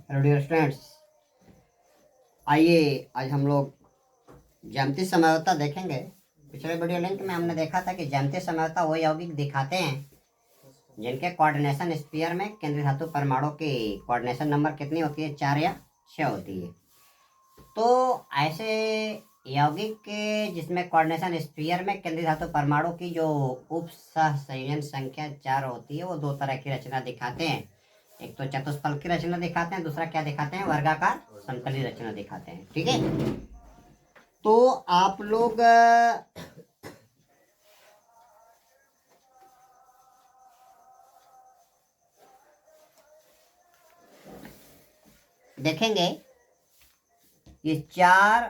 Hello dear students, आइए आज हम लोग ज्यामितीय समझौता देखेंगे। पिछले वीडियो लिंक में हमने देखा था कि ज्यामितीय समझौता वो यौगिक दिखाते हैं जिनके कोऑर्डिनेशन स्फीयर में केंद्रीय धातु परमाणु की कोऑर्डिनेशन नंबर कितनी होती है, 4 या 6 होती है। तो ऐसे यौगिक के जिसमें कोऑर्डिनेशन स्फीयर में केंद्रीय धातु परमाणु की जो उप सहसंयोजन संख्या 4 होती है, वो दो तरह की रचना दिखाते हैं। एक तो चतुष्फल की रचना दिखाते हैं, दूसरा क्या दिखाते हैं, वर्गाकार समतली रचना दिखाते हैं। ठीक है, तो आप लोग देखेंगे कि 4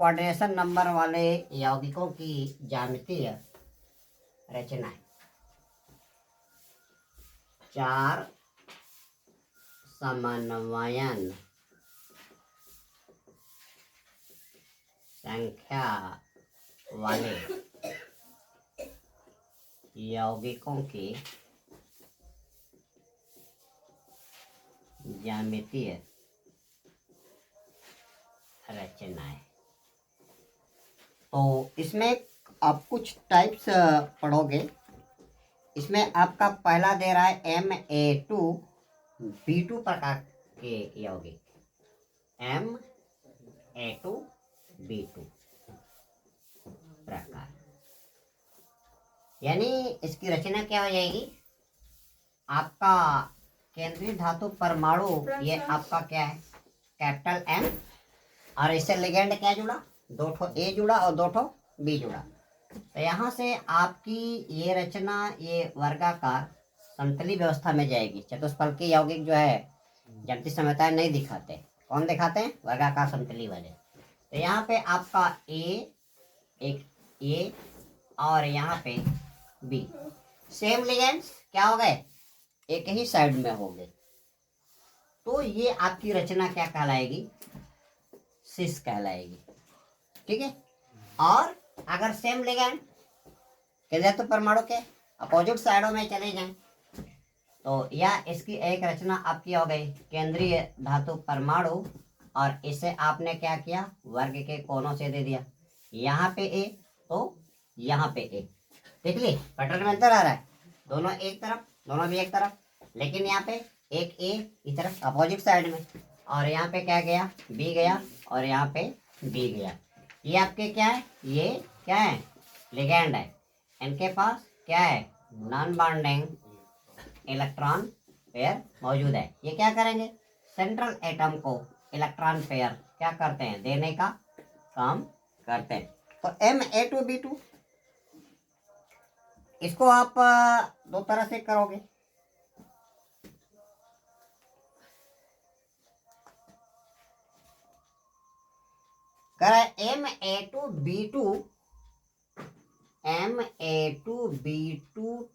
कोऑर्डिनेशन नंबर वाले यौगिकों की ज्यामितीय रचनाएं, 4 समन्वयन संख्या वाले यौगिकों की ज्यामितीय रचनाएं। तो इसमें आप कुछ टाइप्स पढ़ोगे। इसमें आपका पहला दे रहा है Ma2B2 प्रकार के यौगिक, Ma2B2 प्रकार, यानी इसकी रचना क्या हो जाएगी, आपका केंद्रीय धातु परमाणु ये आपका क्या है, कैपिटल M, और इससे लिगेंड क्या जुड़ा, 2 ठो A जुड़ा और 2 ठो B जुड़ा। तो यहाँ से आपकी ये रचना ये वर्गाकार समतली व्यवस्था में जाएगी। चतुष्फल के यौगिक जो है ज्यामितीय समझौता नहीं दिखाते, कौन दिखाते हैं, वर्गाकार समतली वाले। तो यहाँ पे आपका एक A और यहाँ पे B, सेम लिगेंड्स क्या हो गए, एक ही साइड में हो गए। तो ये आपकी रचना क्या कहलाएगी, सिस कहलाएगी। ठीक है, और अगर सेम लिगेंड केंद्रीय धातु परमाणु के अपोजिट साइडों में चले जाएं तो यह इसकी एक रचना आपकी हो गई केंद्रीय धातु परमाणु, और इसे आपने क्या किया, वर्ग के कोनों से दे दिया, यहाँ पे A तो यहाँ पे A। देख ली पैटर्न में अंतर आ रहा है, दोनों एक तरफ, दोनों भी एक तरफ, लेकिन यहाँ पे एक A इस तरफ अपोजिट साइड में, और यहाँ पे क्या गया, B गया, और यहाँ पे B गया। ये आपके क्या है, ये क्या है, लिगेंड है। इनके पास क्या है, नॉन बॉन्डिंग इलेक्ट्रॉन पेयर मौजूद है। ये क्या करेंगे, सेंट्रल एटम को इलेक्ट्रॉन पेयर क्या करते हैं, देने का काम करते हैं। तो Ma2B2 इसको आप दो तरह से करोगे। Ma2B2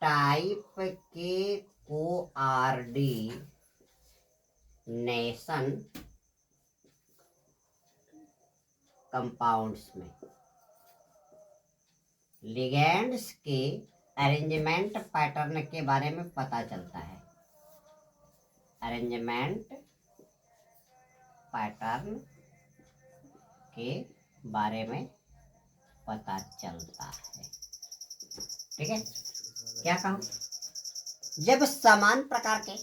टाइप के कोऑर्डिनेशन कंपाउंड्स में लिगेंड्स के अरेंजमेंट पैटर्न के बारे में पता चलता है, अरेंजमेंट पैटर्न के बारे में पता चलता है। ठीक है, क्या कहूं, जब समान प्रकार के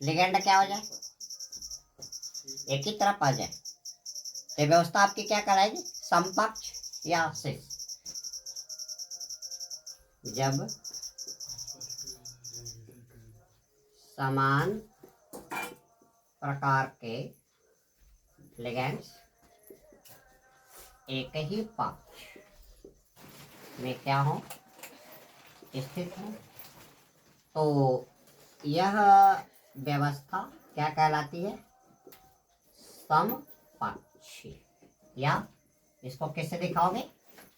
लिगेंड क्या हो जाए, एक ही तरफ आ जाए, तो व्यवस्था आपकी क्या कराएगी, समपक्ष या सिस। जब समान प्रकार के लिगेंड्स एक ही पक्ष में क्या हो, स्थित हो, तो यह व्यवस्था क्या कहलाती है, समपक्षी, या इसको किससे दिखाओगे,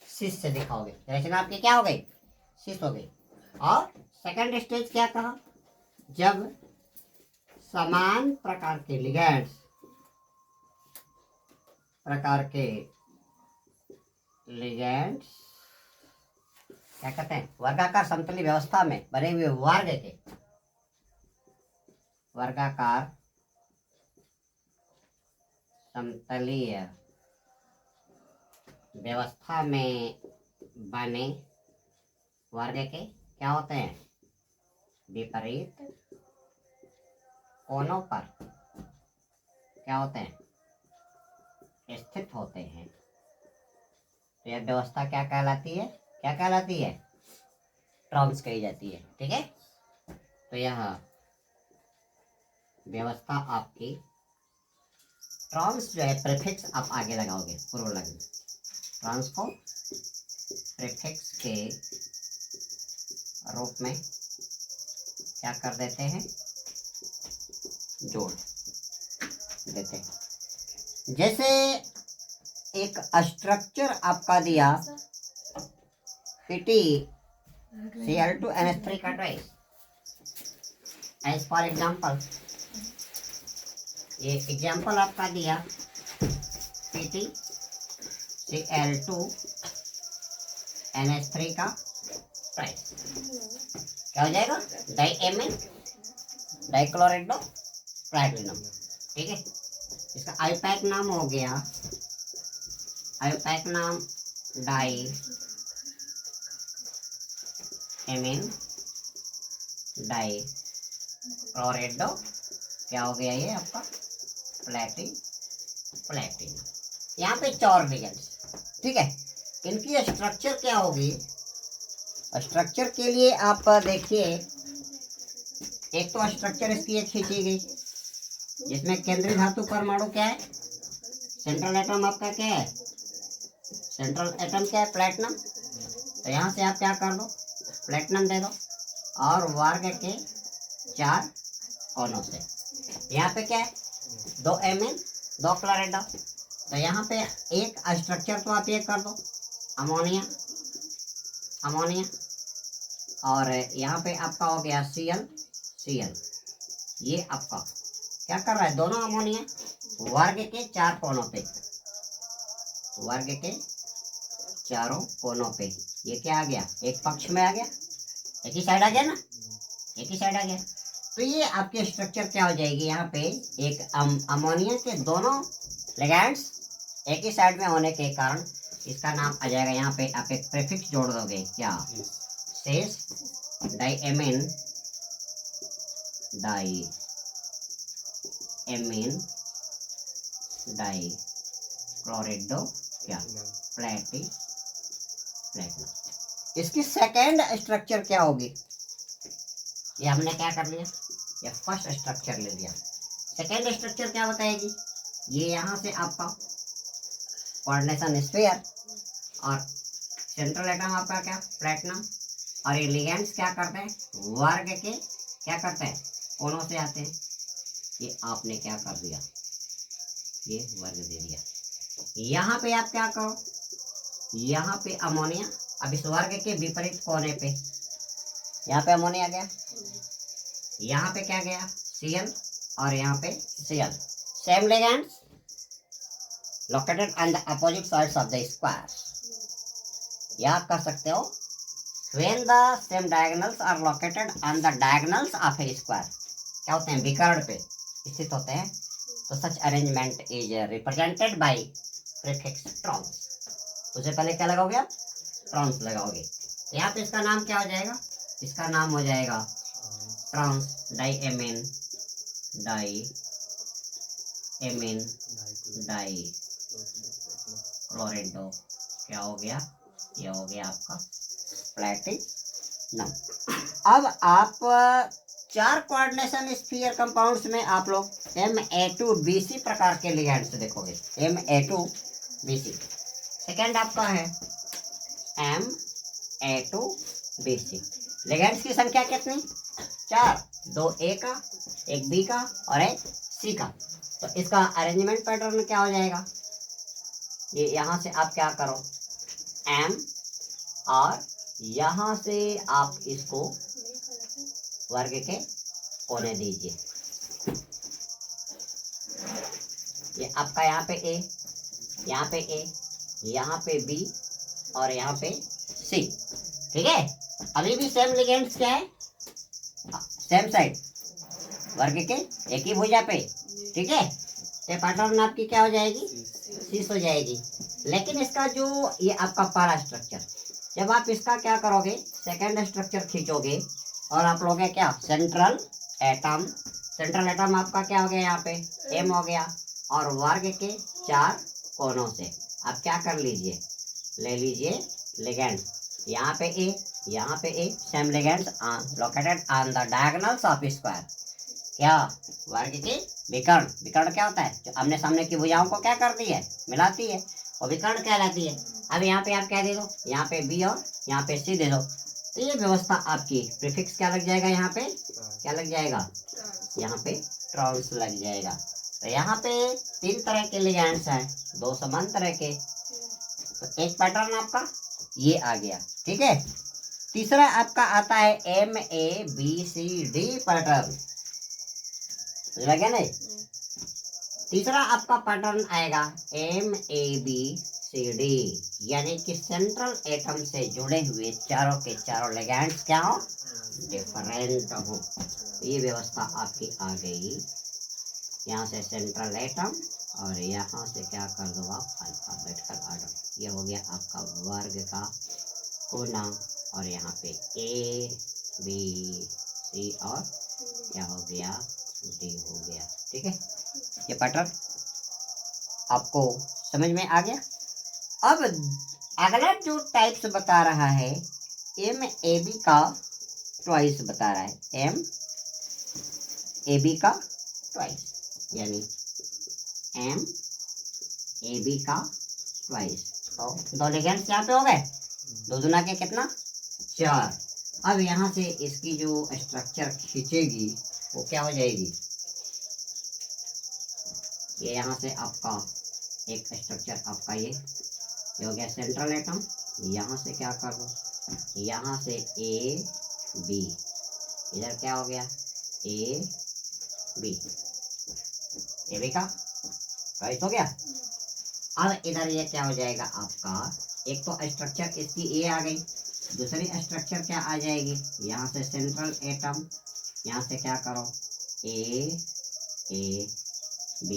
सिस से दिखाओगे। रचना आपकी क्या हो गई, सिस हो गई। और सेकंड स्टेज क्या कहा, जब समान प्रकार के लिगेंड्स क्या कहते हैं, वर्गाकार समतली व्यवस्था में बने हुए वर्ग के वर्गाकार समतलीय व्यवस्था में बने वर्ग के क्या होते हैं, विपरीत कोनों पर क्या होते हैं, स्थित होते हैं। तो यह व्यवस्था क्या कहलाती है, क्या कहलाती है, टर्म्स कही जाती है। ठीक है, तो यह व्यवस्था आपकी ट्रांस जो है प्रीफिक्स आप आगे लगाओगे पूर्व लग्न, ट्रांस को प्रीफिक्स के रूप में क्या कर देते हैं, जोड़ देते हैं। जैसे एक स्ट्रक्चर आपका दिया PtCl2NH3 का ट्वाइस, एज फॉर एग्जाम्पल ये एग्जाम्पल आपका दिया PtCl2NH3 का ट्वाइस, क्या हो जाएगा, डाईएमीन डाइक्लोराइडो प्लैटिनम। ठीक है, इसका आईपैक नाम हो गया, आईपैक नाम डाई एमीन डाई क्लोराइडो क्या हो गया, ये आपका प्लैटिनम। यहाँ पे 4 लिगेंड्स। ठीक है, इनकी स्ट्रक्चर क्या होगी, स्ट्रक्चर के लिए आप देखिए, एक तो स्ट्रक्चर इसकी एक खींची गई जिसमें केंद्रीय धातु परमाणु क्या है, सेंट्रल एटम आपका क्या है, सेंट्रल एटम क्या है, प्लैटिनम। तो यहाँ से आप क्या कर दो, प्लैटिनम दे दो, और वर्ग के 4 कोनों से यहाँ पे क्या है, 2 एमीन 2 क्लोराइड। तो यहाँ पे एक स्ट्रक्चर तो आप ये कर दो, अमोनिया, और यहाँ पे आपका हो गया Cl, ये आपका क्या कर रहा है, दोनों अमोनिया वर्ग के 4 कोनों पे, वर्ग के चारों कोनों पे ये क्या आ गया, एक पक्ष में आ गया, एक ही साइड आ गया ना, एक ही साइड आ गया। तो ये आपके स्ट्रक्चर क्या हो जाएगी, यहाँ पे एक अमोनिया के दोनों लिगैंड्स एक ही साइड में होने के कारण इसका नाम आ जाएगा, यहाँ पे आप एक प्रीफिक्स जोड़ दोगे, क्या, शेष डाईएमीन डाई क्लोराइडो क्या, प्लैटिनम। इसकी सेकेंड स्ट्रक्चर क्या होगी, ये हमने क्या कर लिया, ये फर्स्ट स्ट्रक्चर ले लिया। सेकेंड स्ट्रक्चर क्या बताएगी, ये यहाँ से आपका कोऑर्डिनेशन स्फीयर और सेंट्रल एटम आपका क्या, प्लैटिनम, और ये लिगेंड्स क्या करते हैं, वर्ग के क्या करते हैं, कोनों से आते हैं। ये आपने क्या कर दिया, ये वर्ग दे दिया। यहाँ पे आप क्या करो, यहाँ पे अमोनिया, अब इस वर्ग के विपरीत कोने पे यहाँ पे अमोनिया गया, यहाँ पे क्या गया, Cl, और यहाँ पे Cl, same ligands located on the opposite sides of the square. या आप कह सकते हो when the same diagonals are located on the diagonals of a square, क्या होते हैं, विकर्ण पे स्थित होते हैं, तो such arrangement is represented by prefix trans। उससे पहले क्या लगाओगे आप, ट्रांस लगाओगे। यहाँ पे इसका नाम क्या हो जाएगा, इसका नाम हो जाएगा ट्रांस डाईएमीन डाई क्लोराइडो क्या हो गया, ये हो गया आपका प्लैटिनम। अब आप 4 कोऑर्डिनेशन स्फीयर कंपाउंड्स में आप लोग Ma2Bc प्रकार के लिगैंड्स देखोगे, Ma2Bc। सेकेंड आपका है Ma2Bc। लिगैंड्स की संख्या कितनी, 4, 2 A का, एक B का और एक C का। तो इसका अरेंजमेंट पैटर्न क्या हो जाएगा, ये यहाँ से आप क्या करो, M, और यहाँ से आप इसको वर्ग के कोने दीजिए। ये आपका यहाँ पे A, यहाँ पे A, यहाँ पे B और यहाँ पे C। ठीक है, अभी भी सेम लिगेंड्स क्या है, सेम साइड वर्ग के एक ही भुजा पे। ठीक है, ये पैटर्न आपकी क्या हो जाएगी, सीस हो जाएगी। लेकिन इसका जो ये आपका पहला स्ट्रक्चर, जब आप इसका क्या करोगे, सेकंड स्ट्रक्चर खींचोगे और आप लोगे क्या, सेंट्रल एटम। सेंट्रल एटम आपका क्या हो गया, यहाँ पे एम हो गया, और वर्ग के 4 कोनों से आप क्या कर लीजिए, ले लीजिए लिगेंड, यहाँ पे ए, यहाँ पे A, same ligands located on the diagonals of square. क्या, वर्ग के विकर्ण। विकर्ण क्या होता है, जो आमने सामने की भुजाओं को क्या करती है, मिलाती है, वो विकर्ण कहलाती है। अब यहाँ पे आप क्या दे दो, यहाँ पे बी और यहाँ पे सी दे दो, तो ये व्यवस्था आपकी प्रीफिक्स क्या लग जाएगा, यहाँ पे क्या लग जाएगा, यहाँ पे ट्रांस लग जाएगा। तो यहाँ पे 3 तरह के लिगेंड्स हैं, 2 समान तरह के, तो एक पैटर्न आपका ये आ गया, ठीक है। तीसरा आपका आता है MABCD पैटर्न, लगे नहीं। तीसरा आपका पैटर्न आएगा MABCD, यानी कि सेंट्रल एटम से जुड़े हुए चारों के चारों लिगेंड्स क्या हो, डिफरेंट हो। ये व्यवस्था आपकी आ गई, यहाँ से सेंट्रल एटम और यहाँ से क्या कर दो आप, अल्फाबेटिकल ऑर्डर। ये हो गया आपका वर्ग का कोना, और यहाँ पे A B C और क्या हो गया, D हो गया, ठीक है। ये पैटर्न आपको समझ में आ गया। अब अगला जो टाइप्स बता रहा है, MAB का ट्वाइस बता रहा है, MAB का ट्वाइस, यानी MAB का ट्वाइस। तो 2 लिगेंड्स यहाँ पे हो गए, 2 दूना के कितना, 4। अब यहाँ से इसकी जो स्ट्रक्चर खींचेगी वो क्या हो जाएगी, ये यहाँ से आपका एक स्ट्रक्चर आपका ये हो गया सेंट्रल एटम। यहाँ से क्या कर दो, यहाँ से AB, इधर क्या हो गया, AB, AB का राइट हो गया। अब इधर ये क्या हो जाएगा आपका, एक तो स्ट्रक्चर इसकी A आ गई, दूसरी स्ट्रक्चर क्या आ जाएगी, यहाँ से सेंट्रल एटम, यहाँ से क्या करो A B,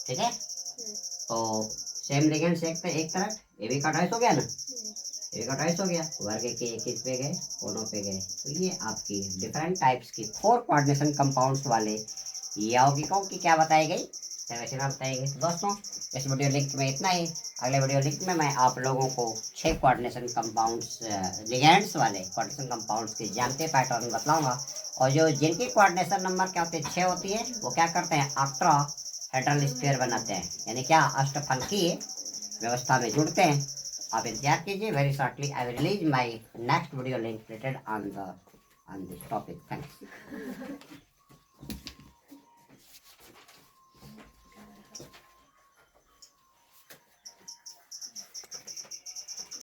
ठीक है। तो सेम लिगेंड्स एक तरफ, AB का ट्वाइस हो गया ना, AB का ट्वाइस हो गया, वर्ग के किस पे गए, कोनों पे गए। तो ये आपकी डिफरेंट टाइप्स की 4 कोऑर्डिनेशन कंपाउंड्स वाले यौगिकों की क्या बताई गई, संरचना बताई गई। दोस्तों इस वीडियो लिंक में इतना ही। अगले वीडियो लिंक में मैं आप लोगों को 6 कोऑर्डिनेशन कंपाउंड्स, लिगेंड्स वाले कोऑर्डिनेशन कंपाउंड्स के ज्यामितीय पैटर्न बतलाऊंगा, और जो जिनकी कोऑर्डिनेशन नंबर क्या होती है, 6 होती है, वो क्या करते हैं, ऑक्टाहेड्रल स्फीयर बनाते हैं, यानी क्या, अष्टफलकीय व्यवस्था में जुड़ते हैं। आप इंतजार कीजिए, very shortly I will release my next video link related on this topic. Thanks.